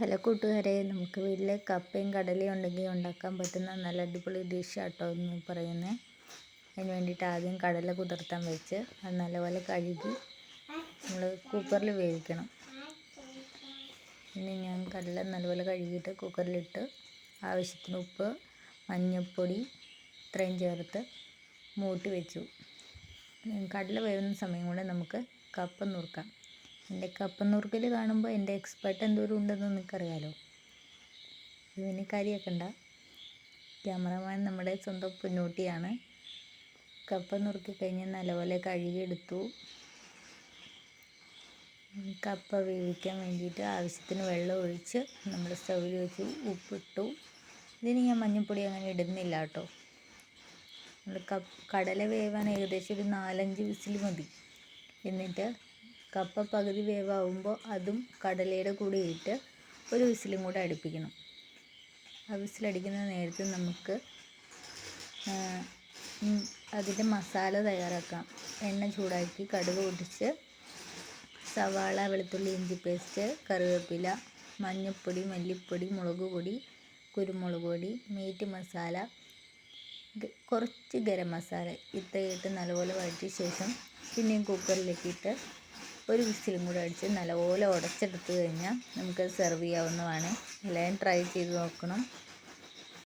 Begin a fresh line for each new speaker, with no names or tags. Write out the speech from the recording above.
Hello കൂട്ടുകാരെ, നമുക്ക് വീട്ടിൽ കപ്പയും കടലയും ഉണ്ടെങ്കിൽ ഉണ്ടാക്കാൻ പറ്റുന്ന നല്ല അടിപൊളി ഡിഷാട്ടോ എന്ന് പറയുന്നത്. അതിന് വേണ്ടിയിട്ട് ആദ്യം കടല കുതിർത്താൻ വെച്ച് അത് നല്ലപോലെ കഴുകി നമ്മൾ കുക്കറിൽ വേവിക്കണം. പിന്നെ ഞാൻ കടല നല്ലപോലെ കഴുകിയിട്ട് കുക്കറിലിട്ട് ആവശ്യത്തിന് ഉപ്പ്, മഞ്ഞൾപ്പൊടി ഇത്രയും ചേർത്ത് മൂട്ടി വെച്ചു. കടല വേവുന്ന സമയം കൊണ്ട് നമുക്ക് കപ്പ നുറുക്കാം. എൻ്റെ കപ്പ നുറുക്കൽ കാണുമ്പോൾ എൻ്റെ എക്സ്പെർട്ട് എന്തോരം ഉണ്ടെന്ന് നിങ്ങൾക്കറിയാലോ. ഇതിന് കരിയാക്കണ്ട. ക്യാമറമാൻ നമ്മുടെ സ്വന്തം പൊന്നൂട്ടിയാണ്. കപ്പ നുറുക്കി കഴിഞ്ഞ് നല്ലപോലെ കഴുകിയെടുത്തു. കപ്പ വേവിക്കാൻ വേണ്ടിയിട്ട് ആവശ്യത്തിന് വെള്ളം ഒഴിച്ച് നമ്മൾ സ്റ്റൗവിൽ വെച്ച് ഉപ്പിട്ടു. ഇതിന് ഞാൻ മഞ്ഞൾപ്പൊടി അങ്ങനെ ഇടുന്നില്ല കേട്ടോ. നമ്മൾ കടല വേവാൻ ഏകദേശം ഒരു 4-5 വിസിൽ മതി. എന്നിട്ട് കപ്പ പകുതി വേവാകുമ്പോൾ അതും കടലയുടെ കൂടെ ഇട്ട് ഒരു വിസിലും കൂടെ അടുപ്പിക്കണം. ആ വിസിലടിക്കുന്ന നേരത്ത് നമുക്ക് അതിൻ്റെ മസാല തയ്യാറാക്കാം. എണ്ണ ചൂടാക്കി കടുക് പൊട്ടിച്ച് സവാള, വെളുത്തുള്ളി, ഇഞ്ചി പേസ്റ്റ്, കറിവേപ്പില, മഞ്ഞൾപ്പൊടി, മല്ലിപ്പൊടി, മുളക് പൊടി, കുരുമുളക് പൊടി, മീറ്റ് മസാല, കുറച്ച് ഗരം മസാല ഇത്രയിട്ട് നല്ലപോലെ വഴറ്റിയ ശേഷം പിന്നെയും കുക്കറിലേക്ക് ഇട്ട് ഒരു വിസിലും കൂടെ അടിച്ച് നല്ലപോലെ ഉടച്ചെടുത്ത് കഴിഞ്ഞാൽ നമുക്ക് സെർവ് ചെയ്യാവുന്നതാണ്. എല്ലാവരും ട്രൈ ചെയ്ത് നോക്കണം.